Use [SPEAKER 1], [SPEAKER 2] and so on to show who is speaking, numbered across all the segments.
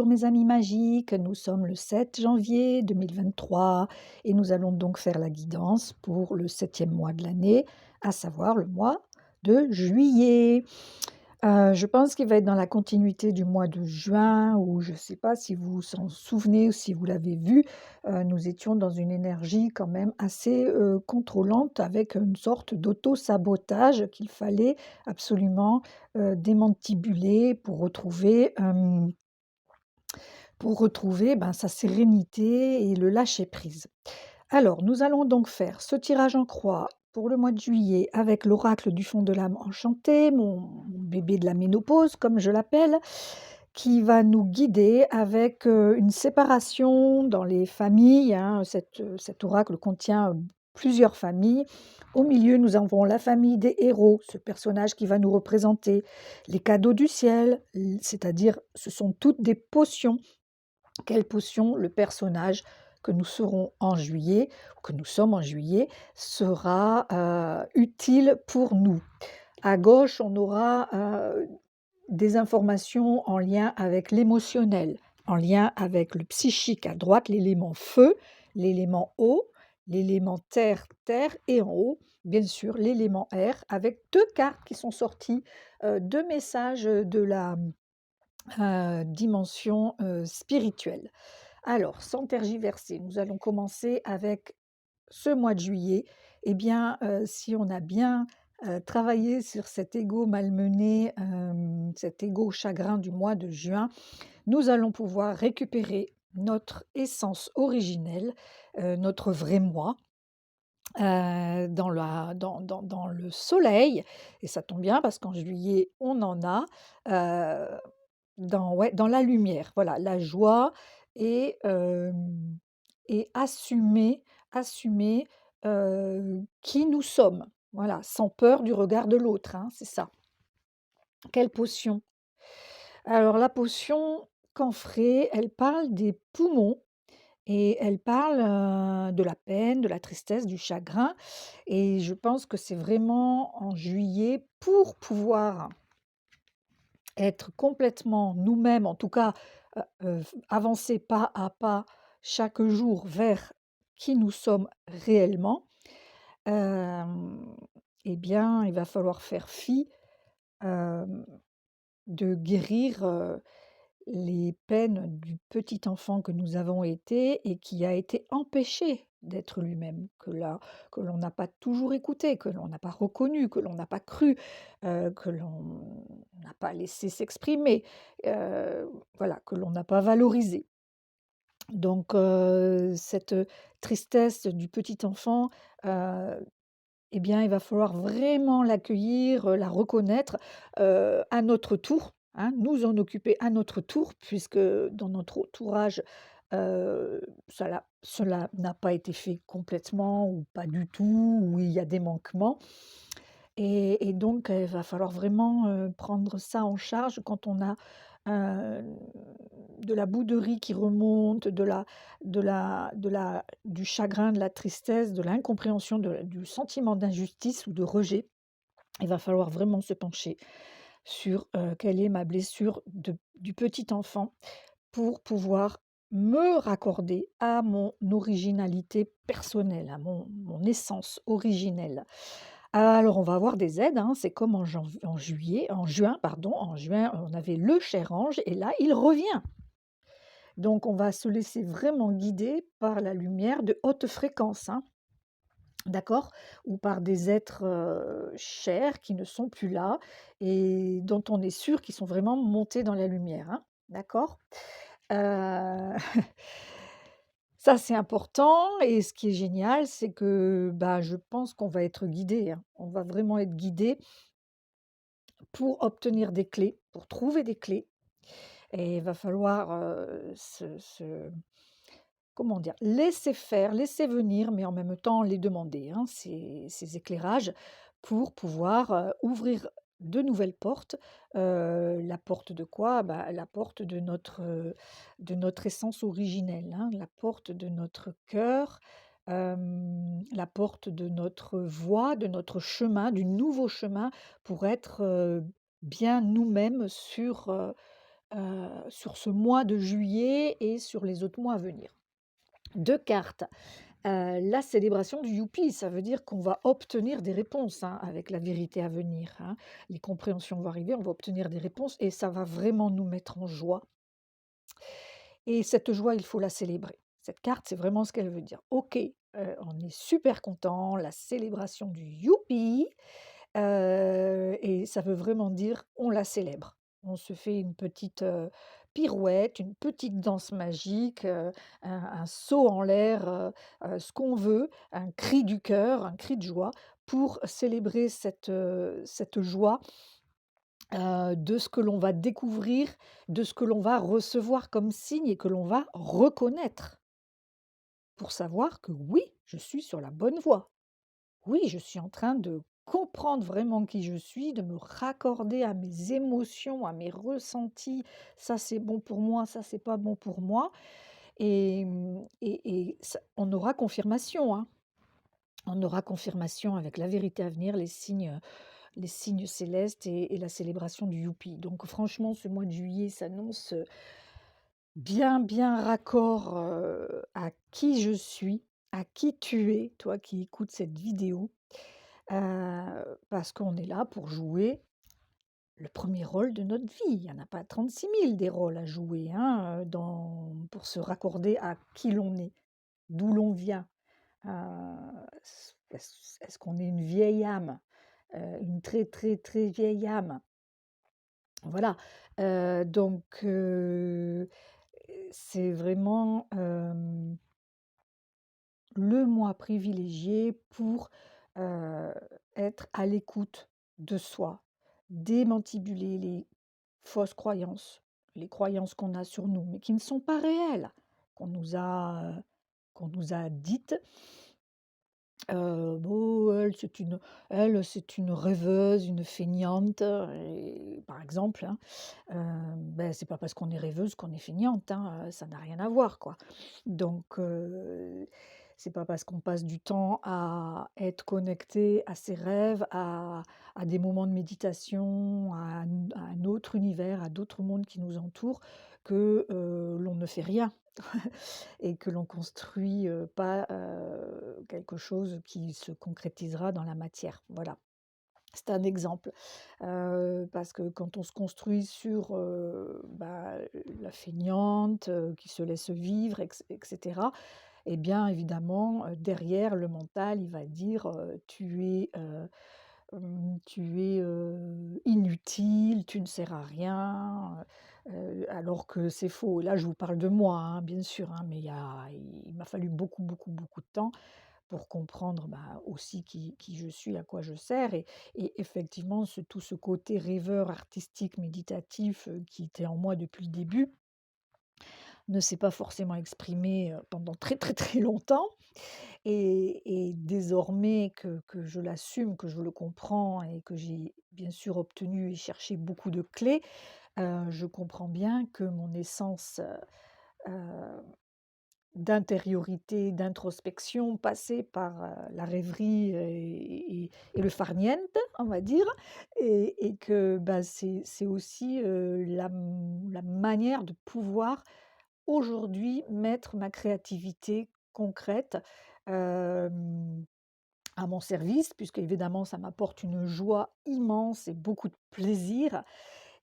[SPEAKER 1] Bonjour mes amis magiques, nous sommes le 7 janvier 2023 et nous allons donc faire la guidance pour le septième mois de l'année, à savoir le mois de juillet. Je pense qu'il va être dans la continuité du mois de juin où je ne sais pas si vous vous en souvenez ou si vous l'avez vu, nous étions dans une énergie quand même assez, contrôlante avec une sorte d'auto-sabotage qu'il fallait absolument, démantibuler pour retrouver, ben, sa sérénité et le lâcher prise. Alors, nous allons donc faire ce tirage en croix pour le mois de juillet avec l'oracle du fond de l'âme enchanté, mon bébé de la ménopause, comme je l'appelle, qui va nous guider avec une séparation dans les familles, hein. Cet oracle contient plusieurs familles. Au milieu, nous avons la famille des héros, ce personnage qui va nous représenter les cadeaux du ciel, c'est-à-dire ce sont toutes des potions. Quelle potion le personnage que nous serons en juillet, que nous sommes en juillet, sera utile pour nous. À gauche, on aura des informations en lien avec l'émotionnel, en lien avec le psychique. À droite, l'élément feu, l'élément eau, l'élément terre, terre, et en haut, bien sûr, l'élément air, avec deux cartes qui sont sorties, deux messages de la dimension spirituelle. Alors, sans tergiverser, nous allons commencer avec ce mois de juillet. Eh bien, si on a bien travaillé sur cet ego malmené, cet ego chagrin du mois de juin, nous allons pouvoir récupérer notre essence originelle, notre vrai moi, dans le soleil. Et ça tombe bien parce qu'en juillet, on en a. Dans la lumière, voilà, la joie et assumer, qui nous sommes. Voilà, sans peur du regard de l'autre, hein, c'est ça. Quelle potion? Alors la potion camphrée, elle parle des poumons et elle parle, de la peine, de la tristesse, du chagrin, et je pense que c'est vraiment en juillet pour pouvoir être complètement nous-mêmes, en tout cas, avancer pas à pas chaque jour vers qui nous sommes réellement, hem, eh bien, il va falloir faire fi, hem, de guérir, les peines du petit enfant que nous avons été et qui a été empêché d'être lui-même, que l'on n'a pas toujours écouté, que l'on n'a pas reconnu, que l'on n'a pas cru, que l'on n'a pas laissé s'exprimer, voilà, que l'on n'a pas valorisé. Donc cette tristesse du petit enfant, heu eh bien, il va falloir vraiment l'accueillir, la reconnaître, à notre tour, hein, nous en occuper à notre tour puisque dans notre entourage, cela n'a pas été fait complètement ou pas du tout, ou il y a des manquements, et donc il va falloir vraiment, prendre ça en charge quand on a, heu, de la bouderie qui remonte, du chagrin, de la tristesse, de l'incompréhension, du sentiment d'injustice ou de rejet. Il va falloir vraiment se pencher sur, quelle est ma blessure du petit enfant pour pouvoir me raccorder à mon originalité personnelle, à mon essence originelle. Alors on va avoir des aides, hein, c'est comme en juin pardon, en juin, on avait le cher ange et là, il revient. Donc on va se laisser vraiment guider par la lumière de haute fréquence, hein, d'accord? Ou par des êtres, chers qui ne sont plus là et dont on est sûr qu'ils sont vraiment montés dans la lumière, hein, d'accord? Heu, Ça c'est important, et ce qui est génial, c'est que, bah, je pense qu'on va être guidé, hein. On va vraiment être guidé pour obtenir des clés, pour trouver des clés, et il va falloir, comment dire? Laisser faire, laisser venir, mais en même temps les demander, hein, ces éclairages pour pouvoir, ouvrir de nouvelles portes. La porte de quoi? Bah, la porte de notre essence originelle, hein, la porte de notre cœur, la porte de notre voie, de notre chemin, du nouveau chemin pour être, bien nous-mêmes sur, sur ce mois de juillet et sur les autres mois à venir. 2 cartes. La célébration du Youpi, ça veut dire qu'on va obtenir des réponses, hein, avec la vérité à venir, hein. Les compréhensions vont arriver, on va obtenir des réponses et ça va vraiment nous mettre en joie et cette joie, il faut la célébrer. Cette carte, c'est vraiment ce qu'elle veut dire. OK, on est super content, la célébration du Youpi, et ça veut vraiment dire on la célèbre. On se fait une petite, pirouette, une petite danse magique, un saut en l'air, ce qu'on veut, un cri du cœur, un cri de joie pour célébrer cette joie, de ce que l'on va découvrir, de ce que l'on va recevoir comme signe et que l'on va reconnaître pour savoir que oui, je suis sur la bonne voie. Oui, je suis en train de comprendre vraiment qui je suis, de me raccorder à mes émotions, à mes ressentis. Ça, c'est bon pour moi, ça, c'est pas bon pour moi. Et on aura confirmation, hein. On aura confirmation avec la vérité à venir, les signes célestes et la célébration du Youpi. Donc franchement, ce mois de juillet s'annonce bien, bien raccord à qui je suis, à qui tu es, toi qui écoutes cette vidéo. Parce qu'on est là pour jouer le premier rôle de notre vie. Il n'y en a pas 36 000 des rôles à jouer, hein, pour se raccorder à qui l'on est, d'où l'on vient. Est-ce qu'on est une vieille âme, une très très très vieille âme? Voilà. Donc c'est vraiment le mois privilégié pour euh, être à l'écoute de soi, démantibuler les fausses croyances, les croyances qu'on a sur nous, mais qui ne sont pas réelles, qu'on nous a, euh, qu'on nous a dites. Bon, c'est une rêveuse, une feignante, par exemple, hein. Ben, c'est pas parce qu'on est rêveuse qu'on est feignante, hein, ça n'a rien à voir, quoi. Donc, c'est pas parce qu'on passe du temps à être connecté à ses rêves, à des moments de méditation, à un autre univers, à d'autres mondes qui nous entourent, que l'on ne fait rien et que l'on construit pas quelque chose qui se concrétisera dans la matière. Voilà. C'est un exemple, parce que quand on se construit sur, la feignante, qui se laisse vivre etc. Et bien évidemment, derrière le mental, il va dire, tu es, inutile, tu ne sers à rien, alors que c'est faux. Et là, je vous parle de moi, hein, bien sûr, hein, mais il m'a fallu beaucoup, beaucoup, beaucoup de temps pour comprendre, aussi qui je suis, à quoi je sers et effectivement tout ce côté rêveur, artistique, méditatif, qui était en moi depuis le début, ne s'est pas forcément exprimé, pendant très, très, très longtemps et désormais que je l'assume, que je le comprends et que j'ai bien sûr obtenu et cherché beaucoup de clés, je comprends bien que mon essence, d'intériorité, d'introspection, passée par, la rêverie et le farniente, on va dire et que, c'est aussi, la manière de pouvoir aujourd'hui mettre ma créativité concrète, hem, à mon service puisque évidemment ça m'apporte une joie immense et beaucoup de plaisir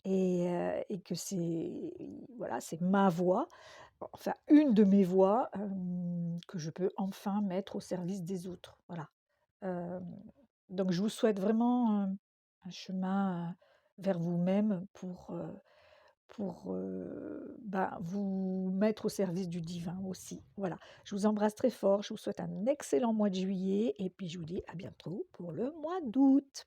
[SPEAKER 1] et que c'est voilà, c'est ma voix, enfin une de mes voix, que je peux enfin mettre au service des autres. Voilà. Hem, donc je vous souhaite vraiment, un chemin, vers vous-même pour, vous mettre au service du divin aussi. Voilà. Je vous embrasse très fort, je vous souhaite un excellent mois de juillet et puis je vous dis à bientôt pour le mois d'août.